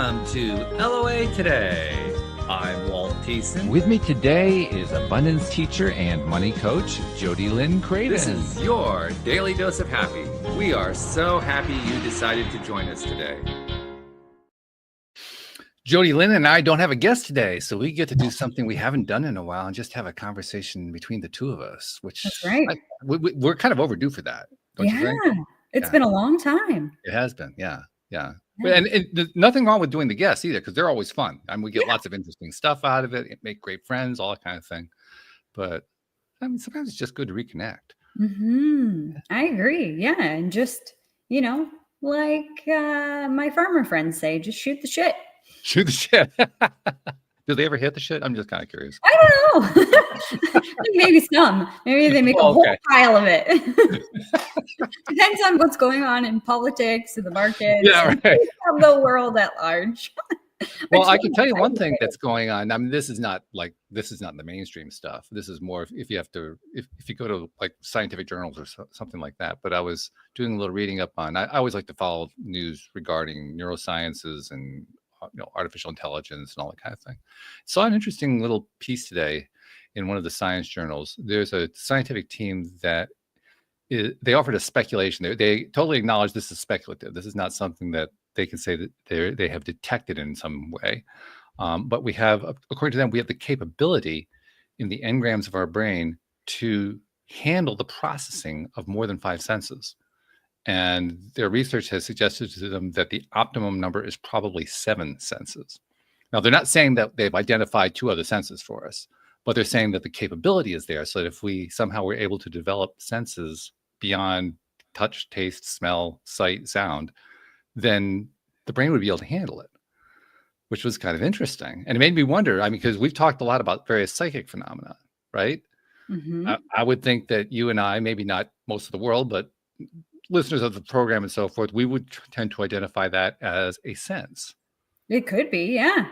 Welcome to LOA Today. I'm Walt Thiessen. With me today is abundance teacher and money coach, JodieLynn Craven. This is your daily dose of happy. We are so happy you decided to join us today. JodieLynn and I don't have a guest today, so we get to do something we haven't done in a while and just have a conversation between the two of us, which That's right. We're kind of overdue for that. Don't you think? It's been a long time. It has been. Yeah. And there's nothing wrong with doing the guests either, because they're always fun. I mean, we get lots of interesting stuff out of it, make great friends, all that kind of thing. But I mean, sometimes it's just good to reconnect. I agree. Yeah. And just, like my farmer friends say, just shoot the shit. Shoot the shit. Do they ever hit the shit? I'm just kind of curious. I don't know. Maybe some. Maybe they make a whole pile of it. Depends on what's going on in politics and the markets. Yeah, right. The world at large. Well, I can tell you one thing that's going on. I mean, this is not the mainstream stuff. This is more if you go to like scientific journals or something like that. But I was doing a little reading up on. I always like to follow news regarding neurosciences and artificial intelligence and all that kind of thing. Saw an interesting little piece today in one of the science journals. There's a scientific team that they offered a speculation. They totally acknowledge this is speculative. This is not something that they can say that they have detected in some way. But we have, according to them, we have the capability in the engrams of our brain to handle the processing of more than 5 senses. And their research has suggested to them that the optimum number is probably 7 senses. Now, they're not saying that they've identified 2 other senses for us, but they're saying that the capability is there. So that if we somehow were able to develop senses beyond touch, taste, smell, sight, sound, then the brain would be able to handle it, which was kind of interesting. And it made me wonder, I mean, because we've talked a lot about various psychic phenomena, right? I would think that you and I, maybe not most of the world, but listeners of the program and so forth, we would tend to identify that as a sense. It could be, yeah.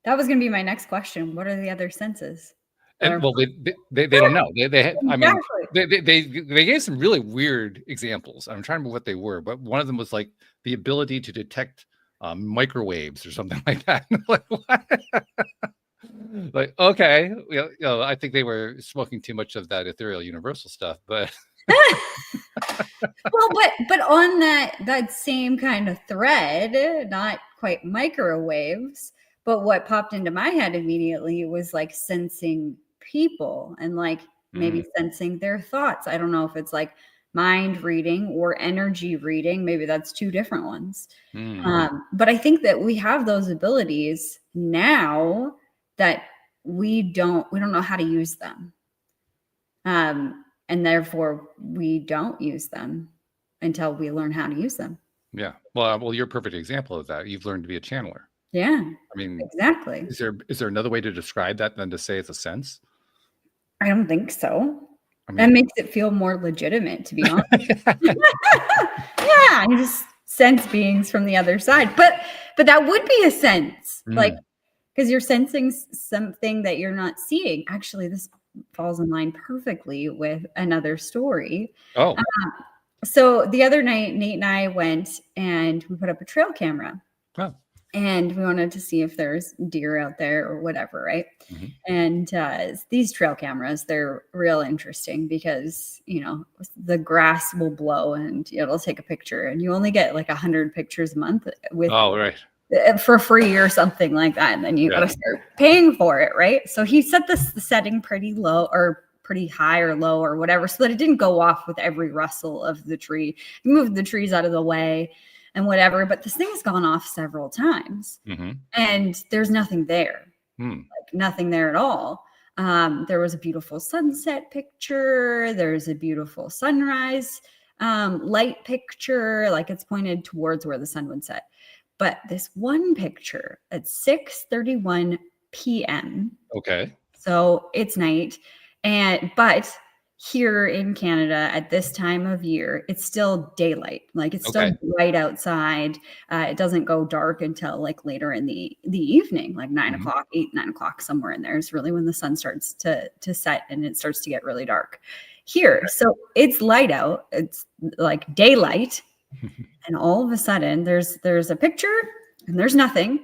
That was going to be my next question. What are the other senses? And, well, they don't know. They gave some really weird examples. I'm trying to remember what they were, but one of them was like the ability to detect microwaves or something like that. Like, what? Like, okay, I think they were smoking too much of that ethereal universal stuff, but. Well, but on that same kind of thread, not quite microwaves, but what popped into my head immediately was like sensing people and like maybe sensing their thoughts. I don't know if it's like mind reading or energy reading. Maybe that's 2 different ones. But I think that we have those abilities now that we don't know how to use them. And therefore we don't use them until we learn how to use them. Yeah. Well, you're a perfect example of that. You've learned to be a channeler. Yeah. I mean, exactly. Is there another way to describe that than to say it's a sense? I don't think so. That makes it feel more legitimate, to be honest. Yeah, you just sense beings from the other side. But that would be a sense. Like, because you're sensing something that you're not seeing. Actually, this falls in line perfectly with another story. Oh. So the other night, Nate and I went and we put up a trail camera. Oh. And we wanted to see if there's deer out there or whatever, right? And these trail cameras, they're real interesting because, the grass will blow and it'll take a picture. And you only get like 100 pictures a month with for free or something like that. And then you got to start paying for it, right? So he set the setting pretty low or pretty high or low or whatever so that it didn't go off with every rustle of the tree. He moved the trees out of the way and whatever, but this thing has gone off several times and there's nothing there, like nothing there at all. There was a beautiful sunset picture. There's a beautiful sunrise light picture, like it's pointed towards where the sun would set. But this one picture at 6:31 p.m. Okay. So it's night. But here in Canada at this time of year, it's still daylight. Like it's still bright outside. It doesn't go dark until like later in the evening, like 9 o'clock, 9 o'clock, somewhere in there is really when the sun starts to set and it starts to get really dark here. So it's light out. It's like daylight. And all of a sudden there's a picture and there's nothing.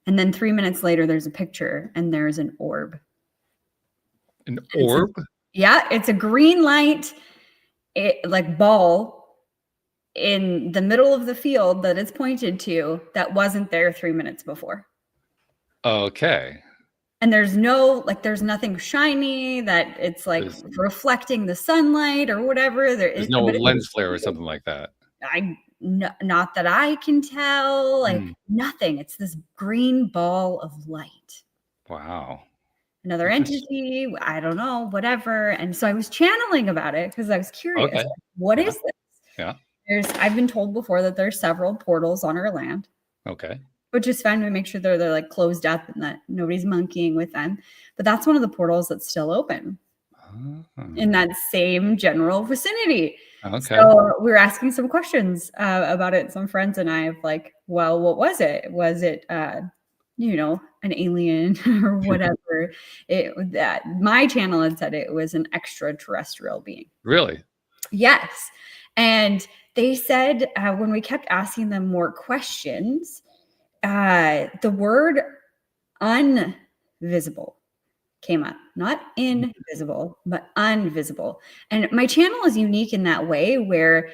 And then 3 minutes later, there's a picture and there's an orb. An orb? It's a green light, like ball in the middle of the field that it's pointed to that wasn't there 3 minutes before. Okay. And there's nothing shiny that it's like reflecting the sunlight or whatever. There's no lens flare or something like that. Not that I can tell, like nothing. It's this green ball of light. Wow. Another entity, I don't know, whatever. And so I was channeling about it because I was curious. Okay. What is this? Yeah. I've been told before that there's several portals on our land. Okay. Which is fine. We make sure they're like closed up and that nobody's monkeying with them. But that's one of the portals that's still open in that same general vicinity. Okay. So we were asking some questions about it. Some friends and I have like, well, what was it? Was it, an alien or whatever? My channel had said it was an extraterrestrial being. Really? Yes. And they said when we kept asking them more questions, the word unvisible came up, not invisible, but unvisible. And my channel is unique in that way where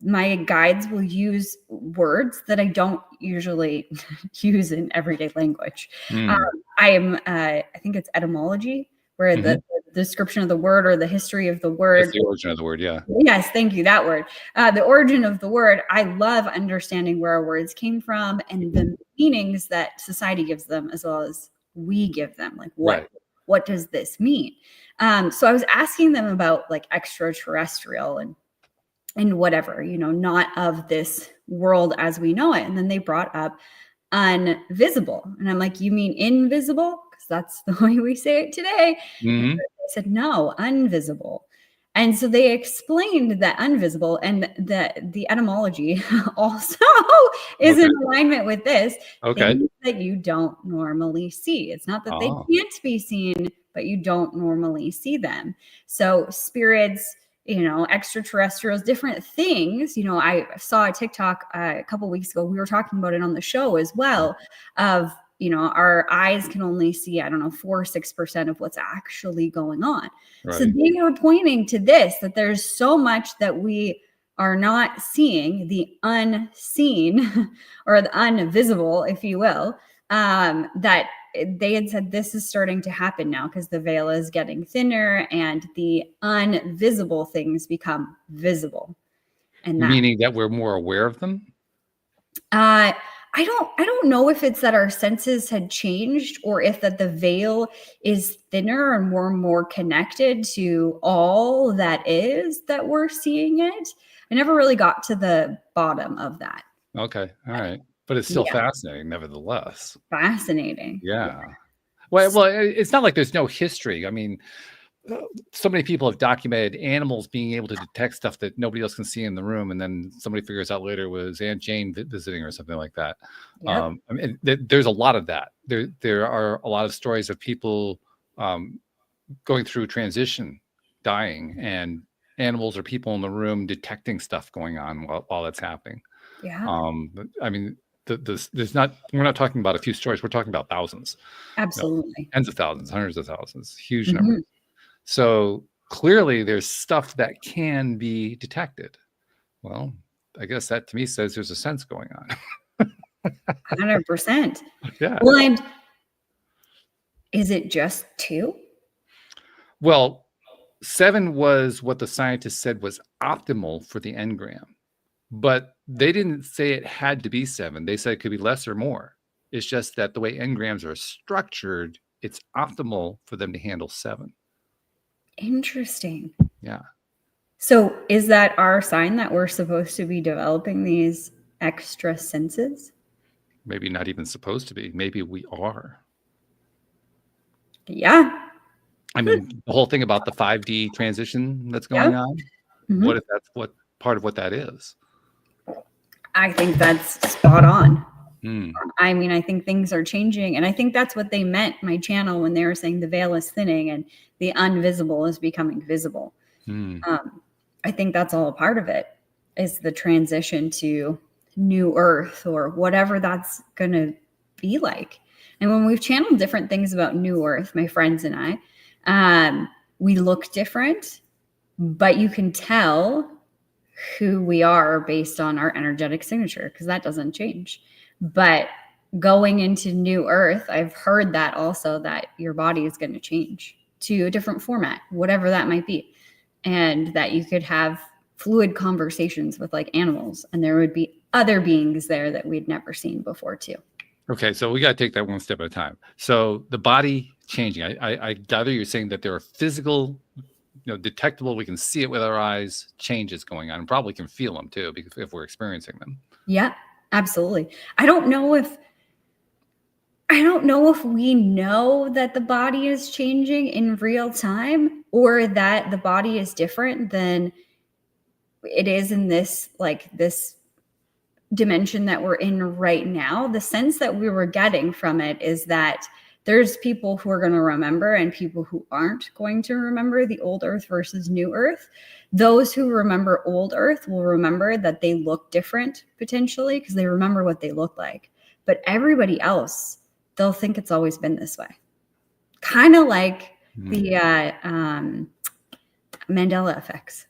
my guides will use words that I don't usually use in everyday language. I think it's etymology, where the description of the word or the history of the word. That's the origin of the word, yeah. Yes, thank you, that word. The origin of the word, I love understanding where our words came from and the meanings that society gives them as well as we give them. Like, what does this mean? So I was asking them about like extraterrestrial and whatever, not of this world as we know it. And then they brought up unvisible. And I'm like, you mean invisible? Because that's the way we say it today. They said, no, unvisible. And so they explained that unvisible and the etymology also is in alignment with this. Things that you don't normally see. It's not that they can't be seen, but you don't normally see them. So spirits, extraterrestrials, different things. I saw a TikTok a couple weeks ago. We were talking about it on the show as well of, our eyes can only see, 4-6% of what's actually going on. Right. So they were pointing to this, that there's so much that we are not seeing, the unseen or the invisible, if you will, that they had said this is starting to happen now because the veil is getting thinner and the invisible things become visible. And meaning that we're more aware of them? I don't know if it's that our senses had changed or if that the veil is thinner and we're more connected to all that is that we're seeing it. I never really got to the bottom of that. Okay. All right. But it's still fascinating, nevertheless. Fascinating. Yeah. Well, it's not like there's no history. I mean, so many people have documented animals being able to detect stuff that nobody else can see in the room, and then somebody figures out later it was Aunt Jane visiting or something like that. Yep. I mean, there's a lot of that. There are a lot of stories of people going through transition, dying, and animals or people in the room detecting stuff going on while that's happening. Yeah. I mean, we're not talking about a few stories. We're talking about thousands. Absolutely. Tens of thousands, hundreds of thousands, huge numbers. So clearly there's stuff that can be detected. Well, I guess that to me says there's a sense going on. 100%. Yeah. Well, and is it just 2? Well, 7 was what the scientists said was optimal for the engram, but they didn't say it had to be 7. They said it could be less or more. It's just that the way engrams are structured, it's optimal for them to handle 7. Interesting. Yeah. So is that our sign that we're supposed to be developing these extra senses? Maybe not even supposed to be. Maybe we are. Yeah. I mean, the whole thing about the 5D transition that's going on. What if that's what part of what that is? I think that's spot on. I mean, I think things are changing, and I think that's what they meant, my channel, when they were saying the veil is thinning and the invisible is becoming visible. I think that's all a part of it, is the transition to new earth or whatever that's going to be like. And when we've channeled different things about new earth, my friends and I, we look different, but you can tell who we are based on our energetic signature, because that doesn't change. But going into new earth, I've heard that also, that your body is going to change to a different format, whatever that might be. And that you could have fluid conversations with like animals, and there would be other beings there that we'd never seen before too. Okay, so we got to take that one step at a time. So the body changing, I gather you're saying that there are physical, detectable, we can see it with our eyes, changes going on, and probably can feel them too, because if we're experiencing them. Yeah, absolutely. I don't know if we know that the body is changing in real time, or that the body is different than it is in this dimension that we're in right now. The sense that we were getting from it is that there's people who are going to remember and people who aren't going to remember the old earth versus new earth. Those who remember old earth will remember that they look different potentially because they remember what they look like. But everybody else, they'll think it's always been this way. Kind of like the Mandela effects.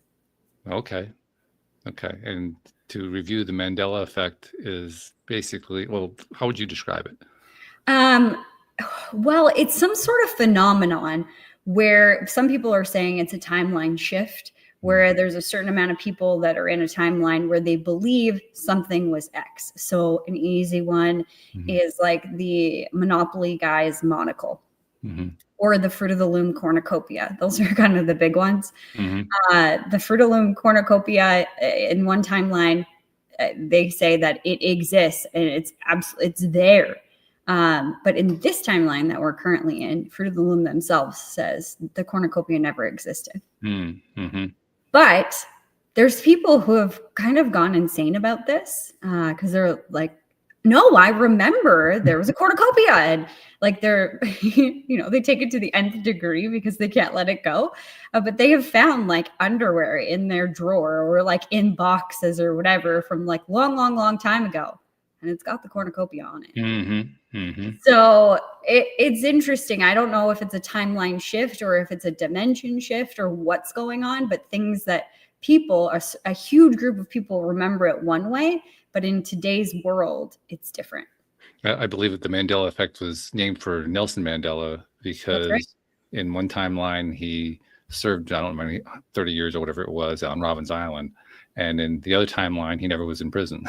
Okay. And to review, the Mandela effect is basically, well, how would you describe it? Well, it's some sort of phenomenon where some people are saying it's a timeline shift, where there's a certain amount of people that are in a timeline where they believe something was X. So an easy one is like the Monopoly guy's monocle, or the Fruit of the Loom cornucopia. Those are kind of the big ones. The Fruit of the Loom cornucopia, in one timeline, they say that it exists and it's there. But in this timeline that we're currently in, Fruit of the Loom themselves says the cornucopia never existed. But there's people who have kind of gone insane about this because they're like, no, I remember there was a cornucopia, and like they're, they take it to the nth degree because they can't let it go. But they have found like underwear in their drawer or like in boxes or whatever from like long time ago. And it's got the cornucopia on it. So it's interesting. I don't know if it's a timeline shift or if it's a dimension shift or what's going on, but things that people, a huge group of people remember it one way, but in today's world, it's different. I believe that the Mandela effect was named for Nelson Mandela because in one timeline he served, I don't know, 30 years or whatever it was on Robben's Island. And in the other timeline, he never was in prison.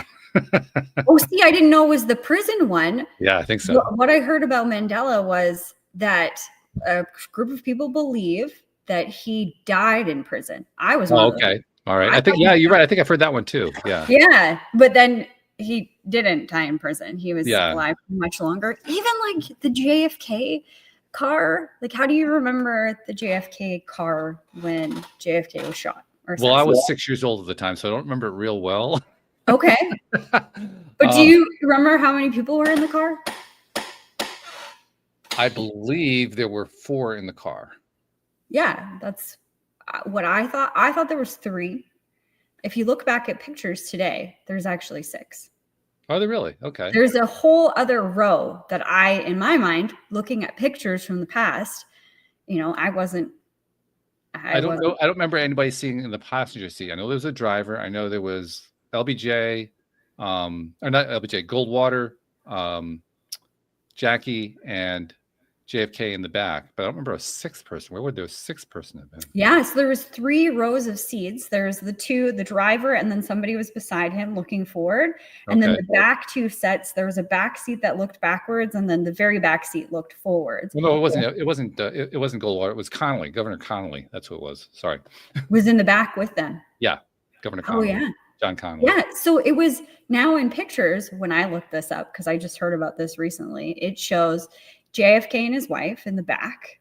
Oh, see, I didn't know it was the prison one. Yeah, I think so. What I heard about Mandela was that a group of people believe that he died in prison. I was okay. All right. I think, you're right. I think I've heard that one too. Yeah. Yeah. But then he didn't die in prison. He was alive much longer. Even like the JFK car. Like, how do you remember the JFK car when JFK was shot? Well, I was 6 years old at the time, so I don't remember it real well. Okay. But do you remember how many people were in the car? I believe there were 4 in the car. Yeah, that's what I thought. I thought there was 3. If you look back at pictures today, there's actually 6. Are they really? Okay. There's a whole other row that in my mind, looking at pictures from the past, I don't know. I don't remember anybody seeing in the passenger seat. I know there was a driver. I know there was LBJ, or not LBJ, Goldwater, Jackie, and JFK in the back. But I don't remember a 6th person. Where would there 6th person have been? Yeah, so there was 3 rows of seats. There's the driver, and then somebody was beside him looking forward. And then the back 2 sets, there was a back seat that looked backwards, and then the very back seat looked forwards. Well, no, it wasn't. It wasn't Goldwater. It was Connolly, Governor Connolly. That's who it was. Sorry. Was in the back with them. Yeah, Governor Connolly. Oh yeah. John Connolly. Yeah, so it was now in pictures when I looked this up, because I just heard about this recently. It shows JFK and his wife in the back,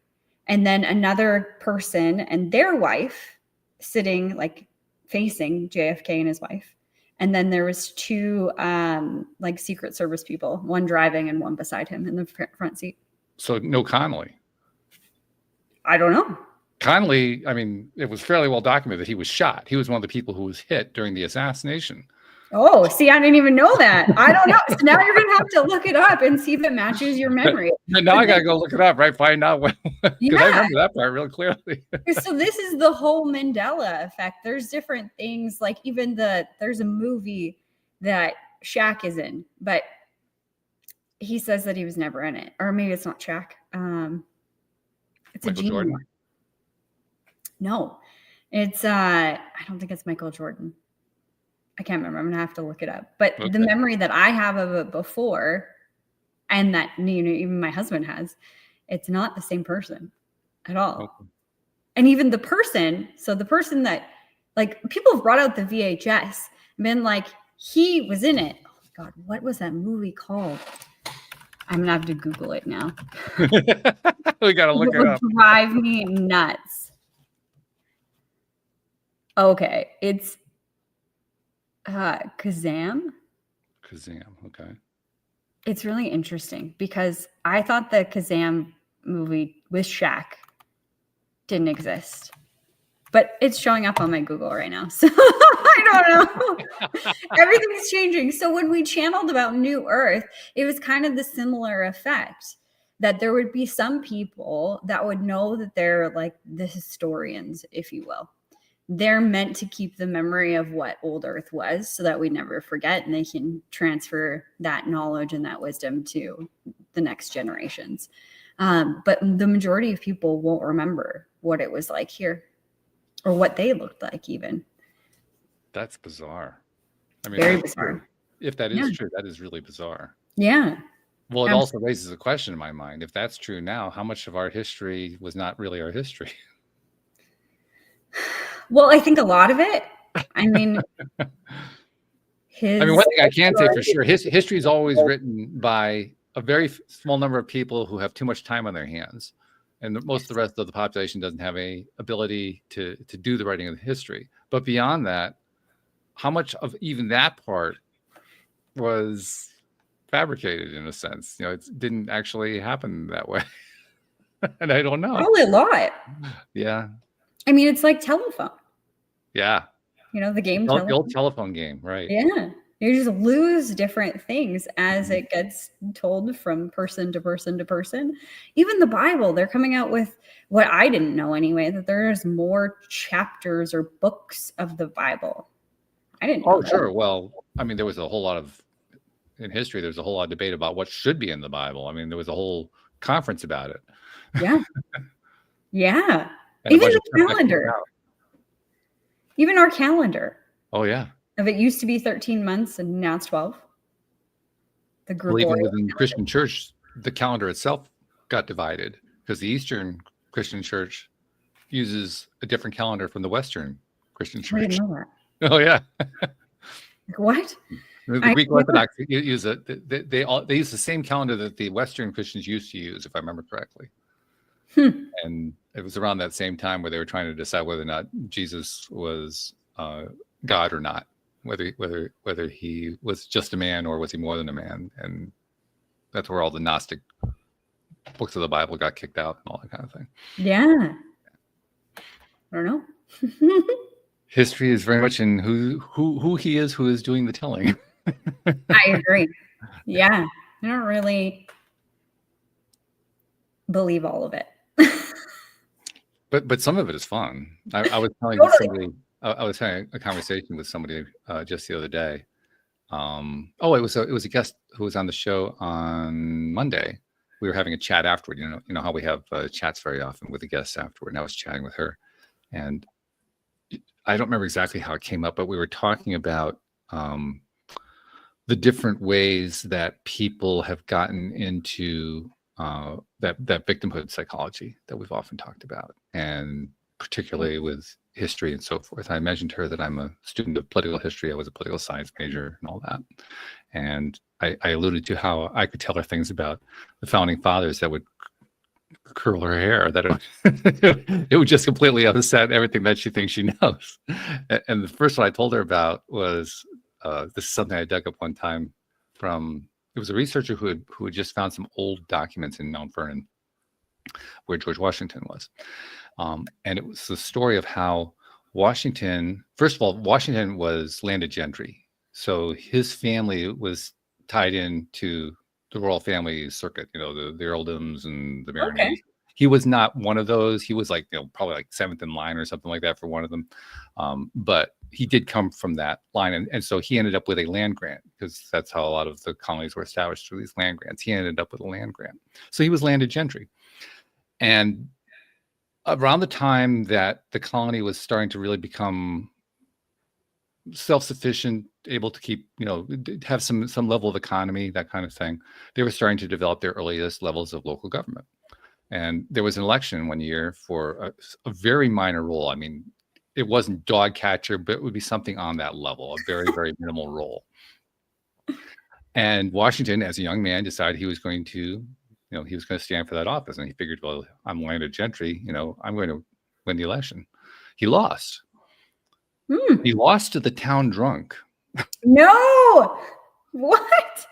and then another person and their wife sitting like facing JFK and his wife. And then there was 2 like Secret Service people, one driving and one beside him in the front seat. So no Connolly. I don't know. Connolly, I mean, it was fairly well documented that he was shot. He was one of the people who was hit during the assassination. Oh, see, I didn't even know that. I don't know. So now you're going to have to look it up and see if it matches your memory. Now I got to go look it up, right? Find out when, because I remember that part real clearly. So this is the whole Mandela effect. There's different things, like even there's a movie that Shaq is in, but he says that he was never in it. Or maybe it's not Shaq. It's Michael a genie. Jordan? No, it's I don't think it's Michael Jordan. I can't remember. I'm gonna have to look it up. But the memory that I have of it before, and that even my husband has, it's not the same person at all. Okay. And even the person that, like, people have brought out the VHS and been like, he was in it. Oh God, what was that movie called? I'm gonna have to Google it now. We gotta look it up. Drive me nuts. Okay, it's Kazam. Okay. It's really interesting because I thought the Kazam movie with Shaq didn't exist, but it's showing up on my Google right now. So I don't know. Everything's changing. So when we channeled about New Earth, it was kind of the similar effect, that there would be some people that would know that they're like the historians, if you will. They're meant to keep the memory of what old Earth was so that we never forget, and they can transfer that knowledge and that wisdom to the next generations. But the majority of people won't remember what it was like here or what they looked like even. That's bizarre. I mean, very bizarre. If that is true, that is really bizarre. Yeah. Well, it also raises a question in my mind. If that's true now, how much of our history was not really our history? Well, I think a lot of it. I mean, one thing I can say for sure, history is always written by a very small number of people who have too much time on their hands. And most of the rest of the population doesn't have any ability to do the writing of the history. But beyond that, how much of even that part was fabricated in a sense? It didn't actually happen that way. And I don't know. Probably a lot. Yeah. I mean, it's like telephone. Yeah. The game. The old telephone game, right? Yeah. You just lose different things as it gets told from person to person to person. Even the Bible, they're coming out with what I didn't know anyway, that there's more chapters or books of the Bible. I didn't know. Oh, sure. Well, I mean, there was a whole lot of, in history, there's a whole lot of debate about what should be in the Bible. I mean, there was a whole conference about it. Yeah. Yeah. Even the calendar. Even our calendar. Oh, yeah. If it used to be 13 months and now it's 12. Well, even within the Christian church, the calendar itself got divided because the Eastern Christian church uses a different calendar from the Western Christian church. I didn't know that. Oh, yeah. What? The Greek Orthodox use they use the same calendar that the Western Christians used to use, if I remember correctly. And it was around that same time where they were trying to decide whether or not Jesus was God or not, whether he was just a man or was he more than a man, and that's where all the Gnostic books of the Bible got kicked out and all that kind of thing. Yeah, I don't know. History is very much in who he is, who is doing the telling. I agree. Yeah, I don't really believe all of it. But some of it is fun. I was telling somebody, I was having a conversation with somebody just the other day. It was a guest who was on the show on Monday. We were having a chat afterward. You know how we have chats very often with the guests afterward. And I was chatting with her, and I don't remember exactly how it came up, but we were talking about the different ways that people have gotten into that victimhood psychology that we've often talked about, and particularly with history and so forth. I mentioned to her that I'm a student of political history. I was a political science major and all that. And I alluded to how I could tell her things about the founding fathers that would curl her hair, that it would just completely upset everything that she thinks she knows. And the first one I told her about was, this is something I dug up one time from, it was a researcher who had just found some old documents in Mount Vernon where George Washington was. And it was the story of how Washington, first of all, Washington was landed gentry. So his family was tied into the royal family circuit, the earldoms and the Maronese. Okay. He was not one of those. He was like, probably like seventh in line or something like that for one of them. But he did come from that line. And so he ended up with a land grant, because that's how a lot of the colonies were established, through these land grants. He ended up with a land grant. So he was landed gentry. And around the time that the colony was starting to really become self-sufficient, able to keep, have some level of economy, that kind of thing, they were starting to develop their earliest levels of local government. And there was an election one year for a very minor role. I mean, it wasn't dog catcher, but it would be something on that level, a very, very minimal role. And Washington, as a young man, decided he was going to, he was going to stand for that office. And he figured, well, I'm landed gentry, I'm going to win the election. He lost. He lost to the town drunk. No! What?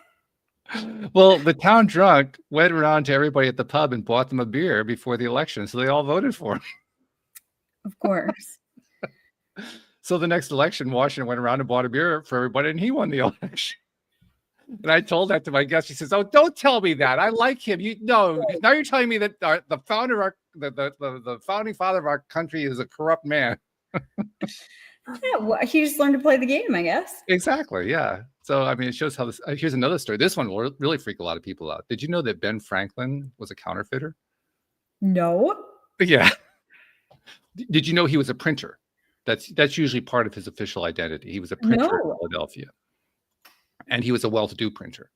Well, the town drunk went around to everybody at the pub and bought them a beer before the election, so they all voted for him. Of course. So the next election, Washington went around and bought a beer for everybody, and he won the election. And I told that to my guest. He says, "Oh, don't tell me that. I like him. Now you're telling me that the founder of the founding father of our country is a corrupt man." Yeah, well, he just learned to play the game, I guess. Exactly. Yeah. So, I mean, it shows how this. Here's another story. This one will really freak a lot of people out. Did you know that Ben Franklin was a counterfeiter? No. Yeah. Did you know he was a printer? That's usually part of his official identity. He was a printer in Philadelphia, and he was a well-to-do printer.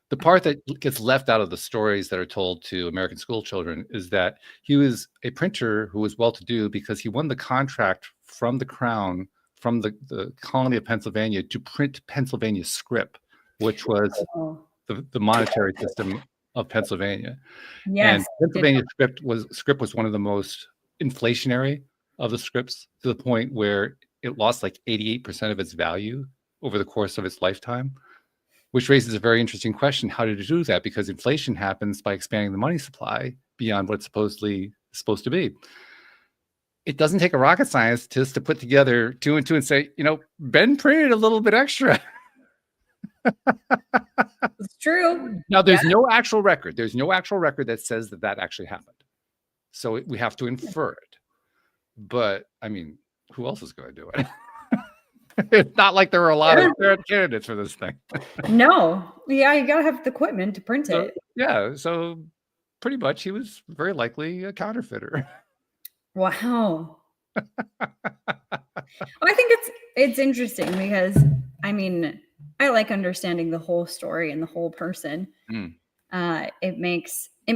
The part that gets left out of the stories that are told to American school children is that he was a printer who was well-to-do because he won the contract from the crown, from the colony of Pennsylvania, to print Pennsylvania script, which was the monetary system of Pennsylvania. Yes. And Pennsylvania script was one of the most inflationary of the scripts, to the point where it lost like 88% of its value over the course of its lifetime, which raises a very interesting question. How did it do that? Because inflation happens by expanding the money supply beyond what it's supposed to be. It doesn't take a rocket scientist to put together 2 and 2 and say, Ben printed a little bit extra. It's true. Now, there's no actual record. There's no actual record that says that actually happened. So we have to infer it. But, I mean, who else is going to do it? It's not like there were a lot of candidates for this thing. No. Yeah, you got to have the equipment to print it. Yeah. So pretty much he was very likely a counterfeiter. Wow. I think it's interesting because, I mean, I like understanding the whole story and the whole person. It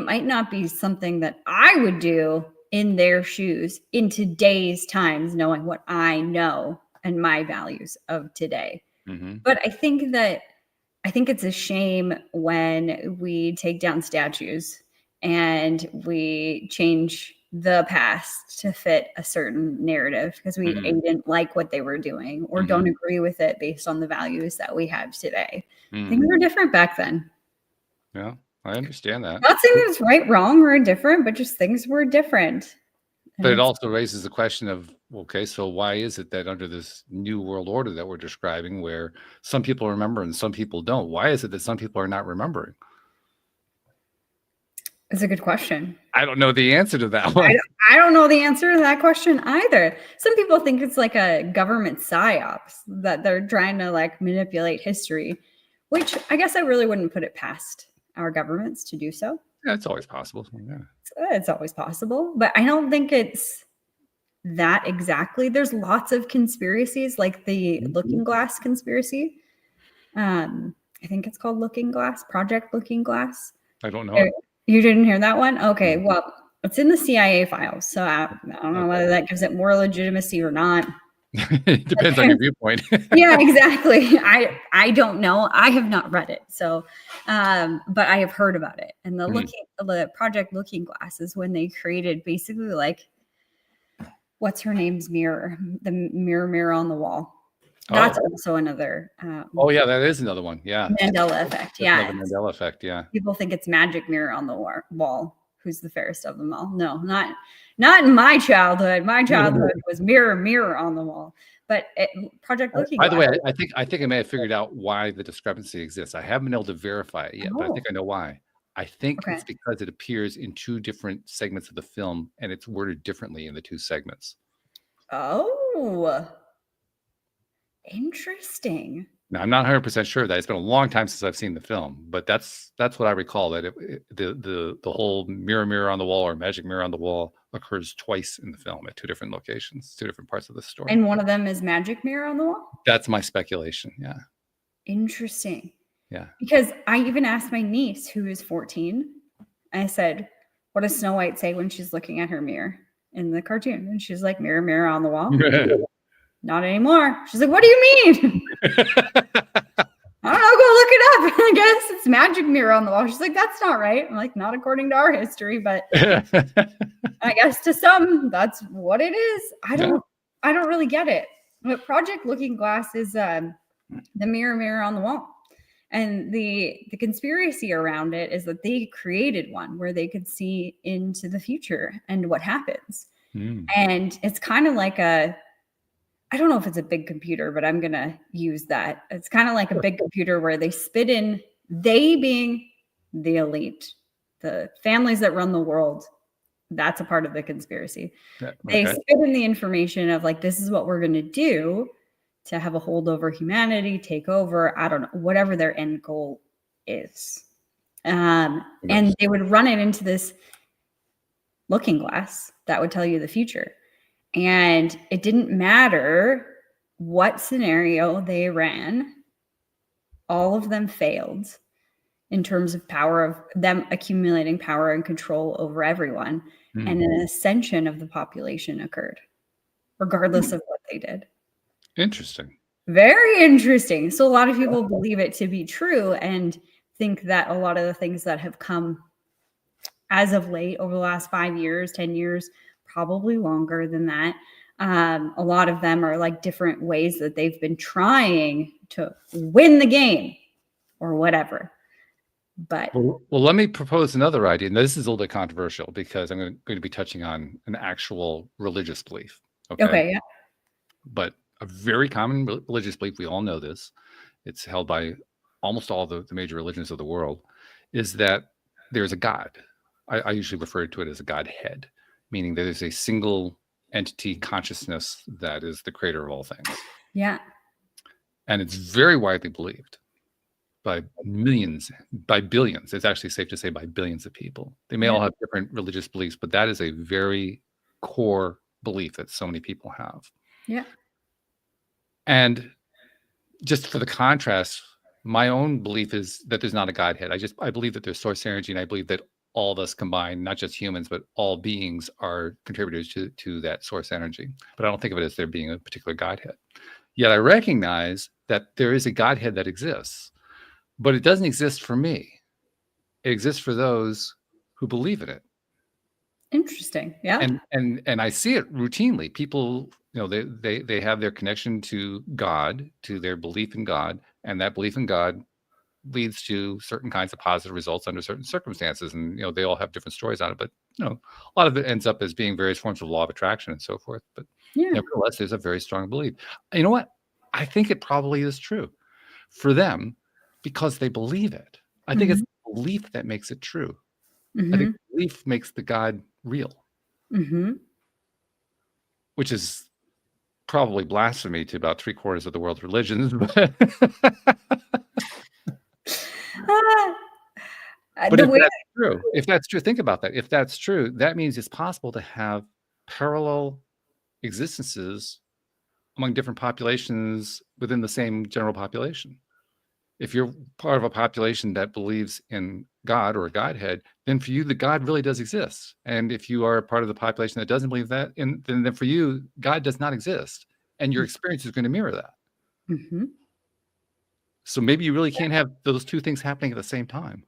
might not be something that I would do in their shoes in today's times, knowing what I know and my values of today. But I think it's a shame when we take down statues and we change the past to fit a certain narrative because we didn't like what they were doing or don't agree with it based on the values that we have today. Things were different back then. Yeah, I understand that. Not saying it was right, wrong, or indifferent, but just things were different. But it also raises the question of, okay, so why is it that under this new world order that we're describing, where some people remember and some people don't, why is it that some people are not remembering? It's a good question. I don't know the answer to that one. I don't know the answer to that question either. Some people think it's like a government psyops, that they're trying to like manipulate history, which I guess I really wouldn't put it past our governments to do so. Yeah, it's always possible. Yeah. It's always possible, but I don't think it's that exactly. There's lots of conspiracies, like the Looking Glass conspiracy. I think it's called Looking Glass, Project Looking Glass. I don't know. You didn't hear that one? Okay, well, it's in the CIA files, so I don't know whether that gives it more legitimacy or not. It depends on your viewpoint. Yeah, exactly. I don't know. I have not read it, so but I have heard about it. And the Project Looking Glass is when they created basically like what's her name's mirror, the mirror on the wall. That's also another. Oh yeah, that is another one. Yeah, Mandela effect. Yeah, Mandela effect. Yeah, people think it's magic mirror on the wall. who's the fairest of them all. No, not in my childhood. My childhood was mirror, mirror on the wall. But Project Looking By the Glass. way, I think I may have figured out why the discrepancy exists. I haven't been able to verify it yet, but I think I know why. I think it's because it appears in two different segments of the film, and it's worded differently in the two segments. Oh, interesting. Now, I'm not 100% sure of that. It's been a long time since I've seen the film, but that's what I recall, that the whole mirror, mirror on the wall or magic mirror on the wall occurs twice in the film at two different locations, two different parts of the story. And one of them is magic mirror on the wall? That's my speculation, yeah. Interesting. Yeah. Because I even asked my niece, who is 14, I said, what does Snow White say when she's looking at her mirror in the cartoon? And she's like, mirror, mirror on the wall. Not anymore. She's like, what do you mean? I don't know, go look it up. I guess it's magic mirror on the wall. She's like, that's not right. I'm like, not according to our history, but I guess to some, that's what it is. I don't really get it. But Project Looking Glass is the mirror, mirror on the wall. And the conspiracy around it is that they created one where they could see into the future and what happens. And it's kind of like I don't know if it's a big computer, but I'm going to use that. It's kind of like a big computer where they spit in, they being the elite, the families that run the world. That's a part of the conspiracy. They spit in the information of like, this is what we're going to do to have a hold over humanity, take over, I don't know, whatever their end goal is. And they would run it into this looking glass that would tell you the future. And it didn't matter what scenario they ran, all of them failed in terms of power of them accumulating power and control over everyone. And an ascension of the population occurred, regardless of what they did. Interesting. Very interesting. So a lot of people believe it to be true and think that a lot of the things that have come as of late over the last 5 years, 10 years, probably longer than that. A lot of them are like different ways that they've been trying to win the game or whatever. But well, let me propose another idea. And this is a little bit controversial because I'm going to be touching on an actual religious belief. Okay. Yeah. But a very common religious belief, we all know this, it's held by almost all the major religions of the world, is that there's a God. I usually refer to it as a Godhead, meaning that there's a single entity consciousness that is the creator of all things. Yeah. And it's very widely believed by millions, by billions. It's actually safe to say by billions of people. They may all have different religious beliefs, but that is a very core belief that so many people have. Yeah. And just for the contrast, my own belief is that there's not a Godhead. I believe that there's source energy, and I believe that all of us combined, not just humans, but all beings are contributors to that source energy. But I don't think of it as there being a particular Godhead. Yet I recognize that there is a Godhead that exists, but it doesn't exist for me. It exists for those who believe in it. Interesting. Yeah. And I see it routinely. People, they have their connection to God, to their belief in God, and that belief in God leads to certain kinds of positive results under certain circumstances. And, they all have different stories on it, but, a lot of it ends up as being various forms of law of attraction and so forth. But nevertheless, there's a very strong belief. You know what? I think it probably is true for them because they believe it. I think it's the belief that makes it true. I think belief makes the God real, which is probably blasphemy to about 3/4 of the world's religions. But if that's true, think about that. If that's true, that means it's possible to have parallel existences among different populations within the same general population. If you're part of a population that believes in God or a Godhead, then for you, the God really does exist. And if you are a part of the population that doesn't believe that, then for you, God does not exist. And your experience is going to mirror that. So maybe you really can't have those two things happening at the same time.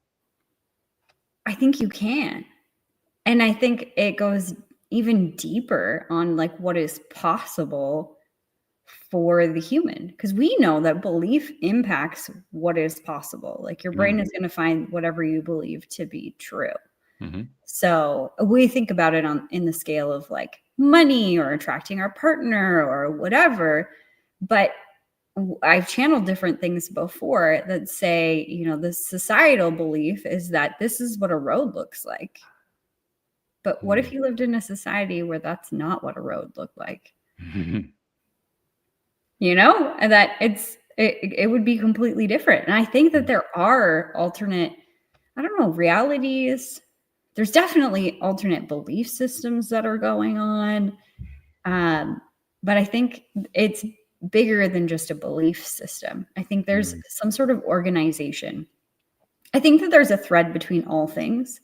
I think you can. And I think it goes even deeper on like what is possible for the human, because we know that belief impacts what is possible. Like your brain is going to find whatever you believe to be true. Mhm. So we think about it in the scale of like money or attracting our partner or whatever. But I've channeled different things before that say, the societal belief is that this is what a road looks like. But what if you lived in a society where that's not what a road looked like? And that it would be completely different. And I think that there are alternate, I don't know, realities. There's definitely alternate belief systems that are going on. But I think it's bigger than just a belief system. I think there's some sort of organization. I think that there's a thread between all things.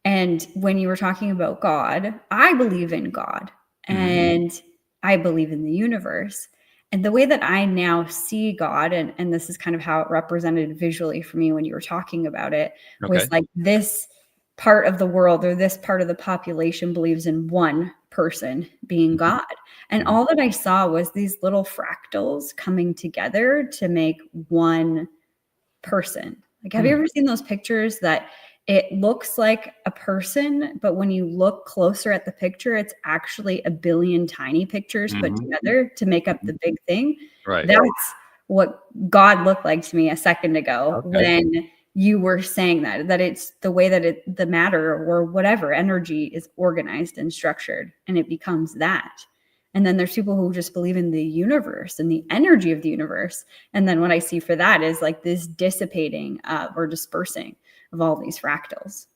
And when you were talking about God, I believe in God and I believe in the universe. And the way that I now see God, and this is kind of how it represented visually for me when you were talking about it, was like this part of the world or this part of the population believes in one person being God. And all that I saw was these little fractals coming together to make one person. Like, have you ever seen those pictures that it looks like a person, but when you look closer at the picture, it's actually a billion tiny pictures put together to make up the big thing? Right. That's what God looked like to me a second ago when you were saying that it's the way that the matter or whatever energy is organized and structured, and it becomes that. And then there's people who just believe in the universe and the energy of the universe. And then what I see for that is like this dissipating or dispersing of all these fractals.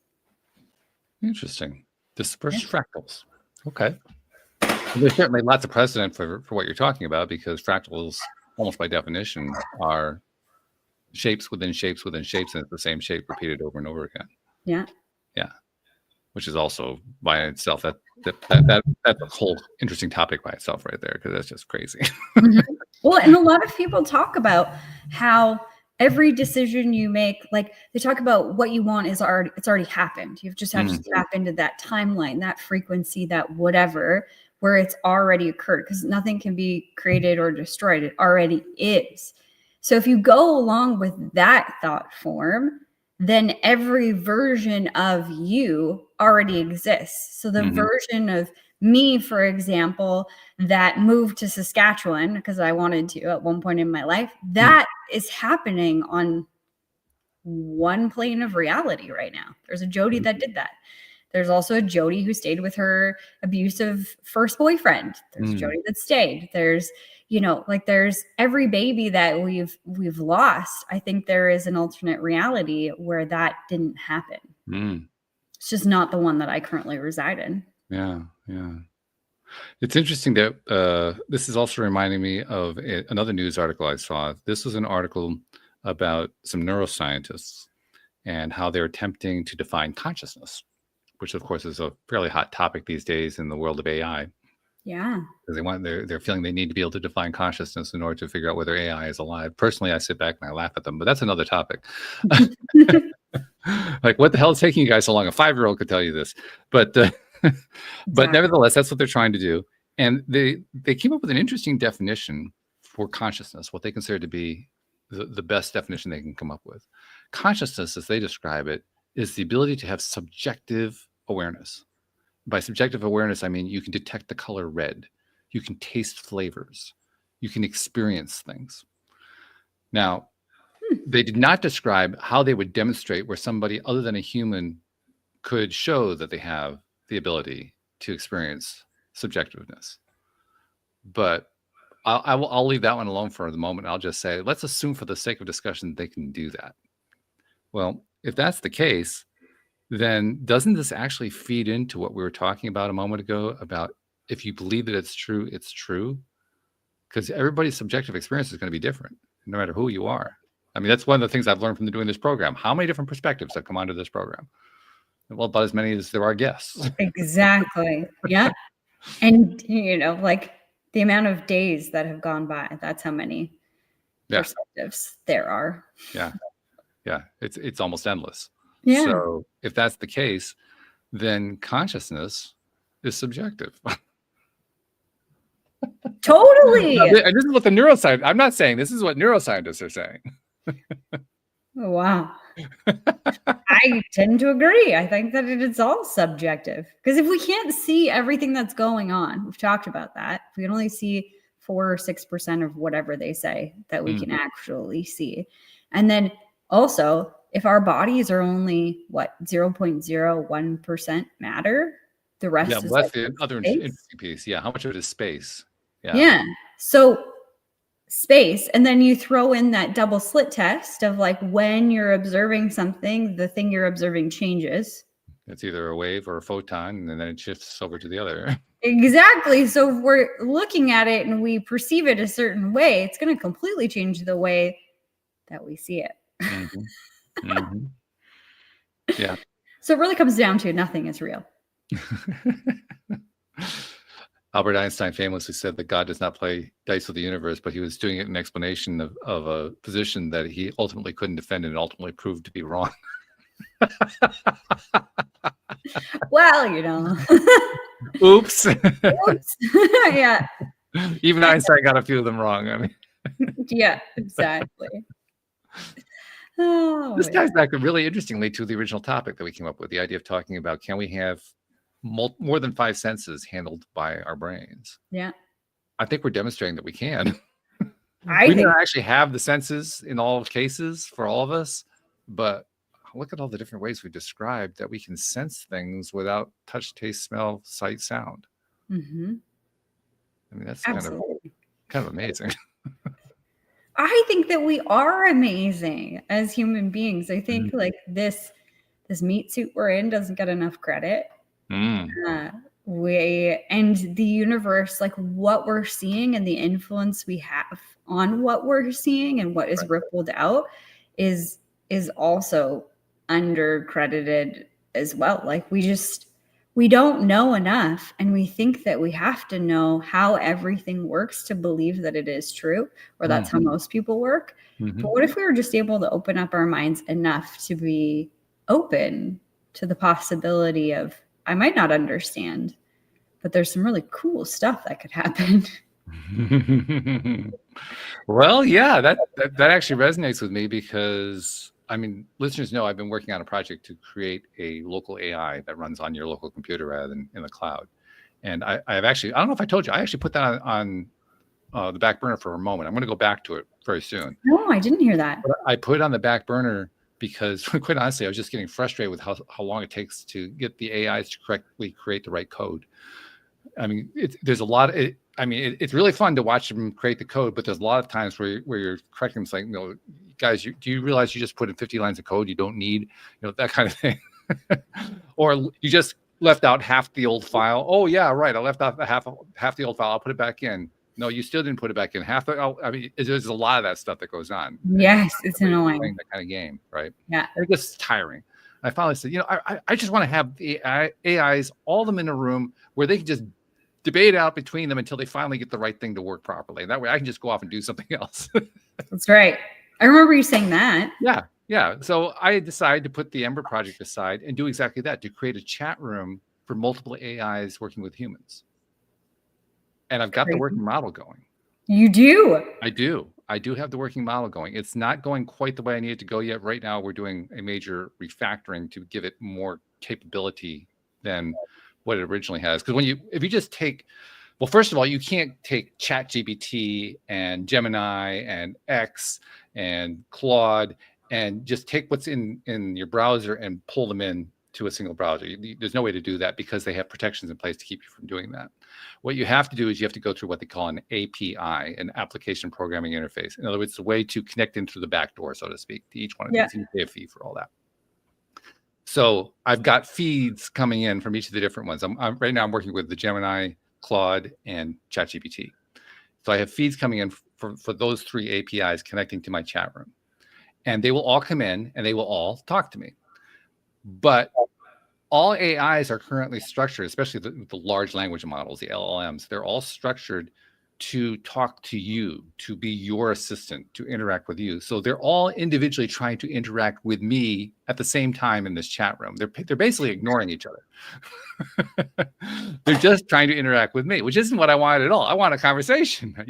Interesting. Dispersed fractals. Okay. There's certainly lots of precedent for what you're talking about, because fractals, almost by definition, are shapes within shapes within shapes, and it's the same shape repeated over and over again. Yeah. Yeah. Which is also by itself that's a whole interesting topic by itself right there, because that's just crazy. Well, and a lot of people talk about how every decision you make, like they talk about what you want it's already happened. You just have to tap into that timeline, that frequency, that whatever, where it's already occurred, because nothing can be created or destroyed. It already is. So if you go along with that thought form, then every version of you already exists. So the version of me, for example, that moved to Saskatchewan because I wanted to at one point in my life, that is happening on one plane of reality right now. There's a Jodie that did that. There's also a Jodie who stayed with her abusive first boyfriend. There's a Jodie that stayed. There's, there's every baby that we've lost. I think there is an alternate reality where that didn't happen. It's just not the one that I currently reside in. Yeah. It's interesting that this is also reminding me of another news article I saw. This was an article about some neuroscientists and how they're attempting to define consciousness, which of course is a fairly hot topic these days in the world of AI. Yeah. Because they're feeling they need to be able to define consciousness in order to figure out whether AI is alive. Personally, I sit back and I laugh at them, but that's another topic. Like, what the hell is taking you guys so long? A 5-year-old could tell you this, but but nevertheless, that's what they're trying to do. And they came up with an interesting definition for consciousness, what they consider to be the best definition they can come up with. Consciousness, as they describe it, is the ability to have subjective awareness. By subjective awareness, I mean you can detect the color red, you can taste flavors, you can experience things. Now, they did not describe how they would demonstrate where somebody other than a human could show that they have the ability to experience subjectiveness. But I'll leave that one alone for the moment. I'll just say, let's assume for the sake of discussion, they can do that. Well, if that's the case, then doesn't this actually feed into what we were talking about a moment ago about if you believe that it's true, it's true? Because everybody's subjective experience is going to be different, no matter who you are. I mean, that's one of the things I've learned from doing this program. How many different perspectives have come onto this program? Well, about as many as there are guests. Exactly. Yeah. And, like the amount of days that have gone by, that's how many perspectives there are. Yeah. It's almost endless. Yeah. So if that's the case, then consciousness is subjective. Totally. And this is what the neuroscientists, I'm not saying, this is what neuroscientists are saying. Oh, wow. I tend to agree. I think that it is all subjective, because if we can't see everything that's going on, we've talked about that. If we can only see 4 or 6% of whatever they say that we can actually see. And then also, if our bodies are only 0.01% matter, the rest is that's the other interesting piece. Yeah, how much of it is space? Yeah. So space, and then you throw in that double slit test of like when you're observing something, the thing you're observing changes. It's either a wave or a photon, and then it shifts over to the other. Exactly. So if we're looking at it and we perceive it a certain way, it's going to completely change the way that we see it. Yeah. So it really comes down to nothing is real. Albert Einstein famously said that God does not play dice with the universe, but he was doing it in explanation of a position that he ultimately couldn't defend and ultimately proved to be wrong. Well, you know. Oops. Oops. Yeah. Even Einstein got a few of them wrong. I mean. Yeah, exactly. Oh, this ties back really interestingly to the original topic that we came up with, the idea of talking about, can we have more than 5 senses handled by our brains? Yeah. I think we're demonstrating that we can. I we think don't actually have the senses in all cases for all of us, but look at all the different ways we described that we can sense things without touch, taste, smell, sight, sound. I mean, that's kind of amazing. I think that we are amazing as human beings. I think like this meat suit we're in doesn't get enough credit. And the universe, like what we're seeing and the influence we have on what we're seeing and what is rippled out is also undercredited as well. Like we don't know enough, and we think that we have to know how everything works to believe that it is true, or that's how most people work. But what if we were just able to open up our minds enough to be open to the possibility of, I might not understand, but there's some really cool stuff that could happen. Well, yeah, that actually resonates with me, because I mean, listeners know I've been working on a project to create a local AI that runs on your local computer rather than in the cloud. And I've actually, I don't know if I told you, I actually put that on the back burner for a moment. I'm going to go back to it very soon. No, I didn't hear that. But I put it on the back burner because, quite honestly, I was just getting frustrated with how long it takes to get the AIs to correctly create the right code. I mean, there's a lot of it's really fun to watch them create the code, but there's a lot of times where you're correcting them. It's like, no, guys, do you realize you just put in 50 lines of code you don't need? That kind of thing. Or you just left out half the old file. Oh yeah, right. I left out half the old file. I'll put it back in. No, you still didn't put it back in. There's a lot of that stuff that goes on. Yes, it's annoying. That kind of game, right? Yeah, it gets tiring. I finally said, I just want to have the AIs, all of them in a room where they can just debate out between them until they finally get the right thing to work properly. And that way I can just go off and do something else. That's right. I remember you saying that. Yeah. So I decided to put the Ember project aside and do exactly that, to create a chat room for multiple AIs working with humans. And I've got the working model going. You do? I do have the working model going. It's not going quite the way I need it to go yet. Right now, we're doing a major refactoring to give it more capability than what it originally has. Because if you just take, well, first of all, you can't take ChatGPT and Gemini and X and Claude and just take what's in your browser and pull them in to a single browser. There's no way to do that, because they have protections in place to keep you from doing that. What you have to do is you have to go through what they call an API, an application programming interface. In other words, it's a way to connect in through the back door, so to speak, to each one of these. You pay a fee for all that. So I've got feeds coming in from each of the different ones. Right now I'm working with the Gemini, Claude, and ChatGPT. So I have feeds coming in for those 3 APIs connecting to my chat room. And they will all come in and they will all talk to me. But all AIs are currently structured, especially the large language models, the LLMs, they're all structured to talk to you, to be your assistant, to interact with you. So they're all individually trying to interact with me at the same time in this chat room. They're basically ignoring each other. They're just trying to interact with me, which isn't what I want at all. I want a conversation. I